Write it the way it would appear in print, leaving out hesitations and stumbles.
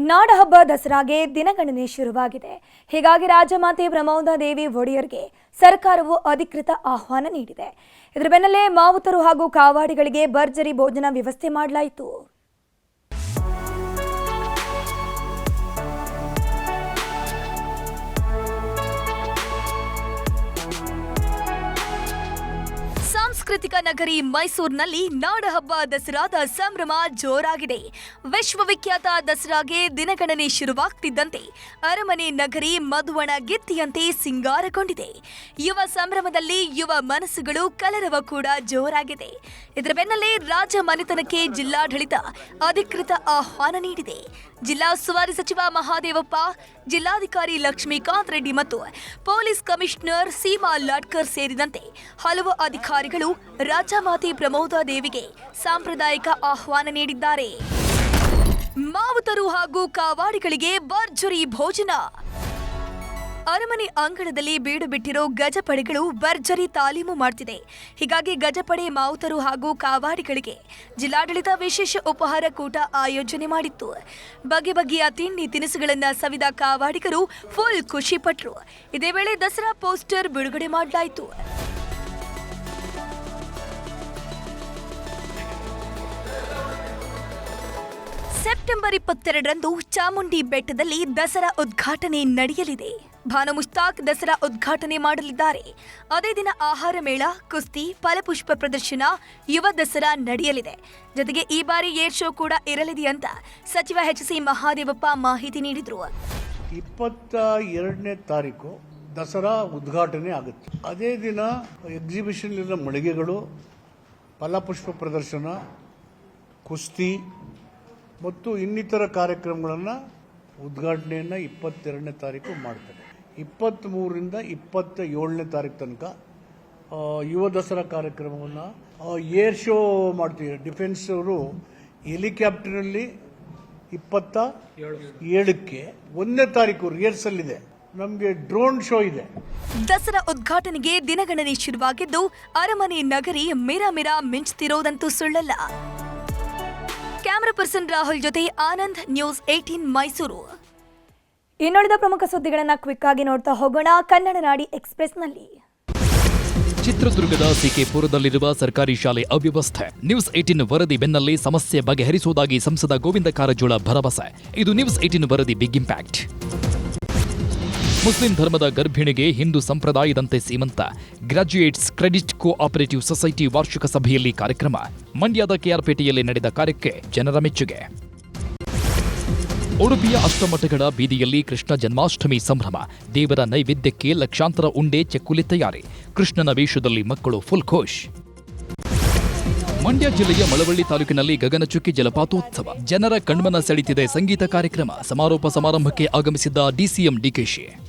ನಾಡಹಬ್ಬ ದಸರಾಗೆ ದಿನಗಣನೆ ಶುರುವಾಗಿದೆ. ಹೀಗಾಗಿ ರಾಜಮಾತೆ ಬ್ರಹ್ಮೌಂದದೇವಿ ಒಡೆಯರ್ಗೆ ಸರ್ಕಾರವು ಅಧಿಕೃತ ಆಹ್ವಾನ ನೀಡಿದೆ. ಇದರ ಬೆನ್ನಲ್ಲೇ ಮಾವುತರು ಹಾಗೂ ಕಾವಾಡಿಗಳಿಗೆ ಭರ್ಜರಿ ಭೋಜನ ವ್ಯವಸ್ಥೆ ಮಾಡಲಾಯಿತು. ಸಾಂಸ್ಕೃತಿಕ ನಗರಿ ಮೈಸೂರಿನಲ್ಲಿ ನಾಡಹಬ್ಬ ದಸರಾದ ಸಂಭ್ರಮ ಜೋರಾಗಿದೆ. ವಿಶ್ವವಿಖ್ಯಾತ ದಸರಾಗೆ ದಿನಗಣನೆ ಶುರುವಾಗ್ತಿದ್ದಂತೆ ಅರಮನೆ ನಗರಿ ಮಧುವಣ ಗೆತ್ತಿಯಂತೆ ಸಿಂಗಾರಗೊಂಡಿದೆ. ಯುವ ಸಂಭ್ರಮದಲ್ಲಿ ಯುವ ಮನಸ್ಸುಗಳು ಕಲರವ ಕೂಡ ಜೋರಾಗಿದೆ. ಇದರ ಬೆನ್ನಲ್ಲೇ ರಾಜ ಮನೆತನಕ್ಕೆ ಜಿಲ್ಲಾಡಳಿತ ಅಧಿಕೃತ ಆಹ್ವಾನ ನೀಡಿದೆ. ಜಿಲ್ಲಾ ಉಸ್ತುವಾರಿ ಸಚಿವ ಮಹಾದೇವಪ್ಪ, ಜಿಲ್ಲಾಧಿಕಾರಿ ಲಕ್ಷ್ಮೀಕಾಂತ್ ರೆಡ್ಡಿ ಮತ್ತು ಪೊಲೀಸ್ ಕಮಿಷನರ್ ಸೀಮಾ ಲಾಡ್ಕರ್ ಸೇರಿದಂತೆ ಹಲವು ಅಧಿಕಾರಿಗಳು ರಾಜಮಾತೆ ಬ್ರಹ್ಮೌಂದದೇವಿಗೆ ಸಾಂಪ್ರದಾಯಿಕ ಆಹ್ವಾನ ನೀಡಿದ್ದಾರೆ. ಮಾವುತರು ಹಾಗೂ ಕಾವಾಡಿಗಳಿಗೆ ಭರ್ಜರಿ ಭೋಜನ. ಅರಮನೆ ಅಂಗಳದಲ್ಲಿ ಬೀಡು ಬಿಟ್ಟಿರೋ ಗಜಪಡೆಗಳು ಭರ್ಜರಿ ತಾಲೀಮು ಮಾಡ್ತಿದೆ. ಹೀಗಾಗಿ ಗಜಪಡೆ ಮಾವುತರು ಹಾಗೂ ಕಾವಾಡಿಗಳಿಗೆ ಜಿಲ್ಲಾಡಳಿತ ವಿಶೇಷ ಉಪಹಾರ ಕೂಟ ಆಯೋಜನೆ ಮಾಡಿತ್ತು. ಬಗೆ ಬಗೆಯ ತಿಂಡಿ ತಿನಿಸುಗಳನ್ನ ಸವಿದ ಕಾವಾಡಿಗರು ಫುಲ್ ಖುಷಿ ಪಟ್ರು. ಇದೇ ವೇಳೆ ದಸರಾ ಪೋಸ್ಟರ್ ಬಿಡುಗಡೆ ಮಾಡಲಾಯಿತು. ಸೆಪ್ಟೆಂಬರ್ 22ರಂದು ಚಾಮುಂಡಿ ಬೆಟ್ಟದಲ್ಲಿ ದಸರಾ ಉದ್ಘಾಟನೆ ನಡೆಯಲಿದೆ. ಭಾನು ಮುಷ್ತಾಕ್ ದಸರಾ ಉದ್ಘಾಟನೆ ಮಾಡಲಿದ್ದಾರೆ. ಅದೇ ದಿನ ಆಹಾರ ಮೇಳ, ಕುಸ್ತಿ, ಫಲಪುಷ್ಪ ಪ್ರದರ್ಶನ, ಯುವ ದಸರಾ ನಡೆಯಲಿದೆ. ಜೊತೆಗೆ ಈ ಬಾರಿ ಏರ್ ಶೋ ಕೂಡ ಇರಲಿದೆ ಅಂತ ಸಚಿವ ಎಚ್.ಸಿ. ಮಹಾದೇವಪ್ಪ ಮಾಹಿತಿ ನೀಡಿದರು. 22ನೇ ತಾರೀಕು ದಸರಾ ಉದ್ಘಾಟನೆ ಆಗುತ್ತೆ. ಅದೇ ದಿನ ಎಕ್ಸಿಬಿಷನ್ ಇರೋ ಮಳಿಗೆಗಳು, ಫಲಪುಷ್ಪ ಪ್ರದರ್ಶನ, ಕುಸ್ತಿ ಮತ್ತು ಇನ್ನಿತರ ಕಾರ್ಯಕ್ರಮಗಳನ್ನು ಉದ್ಘಾಟನೆಯನ್ನು 22ನೇ ತಾರೀಕು ಮಾಡ್ತಾರೆ. 23ರಿಂದ 27ನೇ ತಾರೀಕು ತನಕ ಯುವ ದಸರಾ ಕಾರ್ಯಕ್ರಮವನ್ನು ಏರ್ ಶೋ ಮಾಡ್ತೀವಿ. ಡಿಫೆನ್ಸ್ ಅವರು ಹೆಲಿಕಾಪ್ಟರ್ನಲ್ಲಿ 27ಕ್ಕೆ 1ನೇ ತಾರೀಕು ರಿಹರ್ಸಲ್ ಇದೆ. ನಮಗೆ ಡ್ರೋನ್ ಶೋ ಇದೆ. ದಸರಾ ಉದ್ಘಾಟನೆಗೆ ದಿನಗಣನೆ ಶುರುವಾಗಿದ್ದು ಅರಮನೆ ನಗರಿ ಮಿರ ಮಿಂಚುತ್ತಿರೋದಂತೂ ಸುಳ್ಳಲ್ಲ. ಕ್ಯಾಮರಾ ಪರ್ಸನ್ ರಾಹುಲ್ ಜೊತೆ ಆನಂದ್, ನ್ಯೂಸ್ 18 ಮೈಸೂರು. ಇನ್ನುಳಿದ ಪ್ರಮುಖ ಸುದ್ದಿಗಳನ್ನು ಕ್ವಿಕ್ ಆಗಿ ನೋಡ್ತಾ ಹೋಗೋಣ ಕನ್ನಡ ನಾಡಿ ಎಕ್ಸ್‌ಪ್ರೆಸ್‌ನಲ್ಲಿ. ಚಿತ್ರದುರ್ಗದ ಸಿಕೆಪುರದಲ್ಲಿರುವ ಸರ್ಕಾರಿ ಶಾಲೆ ಅವ್ಯವಸ್ಥೆ. ನ್ಯೂಸ್ 18 ವರದಿ ಬೆನ್ನಲ್ಲೇ ಸಮಸ್ಯೆ ಬಗೆಹರಿಸುವುದಾಗಿ ಸಂಸದ ಗೋವಿಂದ ಕಾರಜೋಳ ಭರವಸೆ. ಇದು ನ್ಯೂಸ್ 18 ವರದಿ ಬಿಗ್ ಇಂಪ್ಯಾಕ್ಟ್. ಮುಸ್ಲಿಂ ಧರ್ಮದ ಗರ್ಭಿಣಿಗೆ ಹಿಂದೂ ಸಂಪ್ರದಾಯದಂತೆ ಸೀಮಂತ. ಗ್ರಾಜ್ಯುಯೇಟ್ಸ್ ಕ್ರೆಡಿಟ್ ಕೋಆಪರೇಟಿವ್ ಸೊಸೈಟಿ ವಾರ್ಷಿಕ ಸಭೆಯಲ್ಲಿ ಕಾರ್ಯಕ್ರಮ. ಮಂಡ್ಯದ ಕೆಆರ್ಪೇಟೆಯಲ್ಲಿ ನಡೆದ ಕಾರ್ಯಕ್ಕೆ ಜನರ ಮೆಚ್ಚುಗೆ. ಉಡುಪಿಯ ಅಷ್ಟಮಠಗಳ ಬೀದಿಯಲ್ಲಿ ಕೃಷ್ಣ ಜನ್ಮಾಷ್ಟಮಿ ಸಂಭ್ರಮ. ದೇವರ ನೈವೇದ್ಯಕ್ಕೆ ಲಕ್ಷಾಂತರ ಉಂಡೆ ಚಕ್ಕುಲಿ ತಯಾರಿ. ಕೃಷ್ಣನ ವೇಷದಲ್ಲಿ ಮಕ್ಕಳು ಫುಲ್ ಖುಷ್. ಮಂಡ್ಯ ಜಿಲ್ಲೆಯ ಮಳವಳ್ಳಿ ತಾಲೂಕಿನಲ್ಲಿ ಗಗನಚುಕ್ಕಿ ಜಲಪಾತೋತ್ಸವ. ಜನರ ಕಣ್ಮನ ಸೆಳೆತಿದೆ ಸಂಗೀತ ಕಾರ್ಯಕ್ರಮ. ಸಮಾರೋಪ ಸಮಾರಂಭಕ್ಕೆ ಆಗಮಿಸಿದ್ದ ಡಿಸಿಎಂ ಡಿಕೆಶಿ.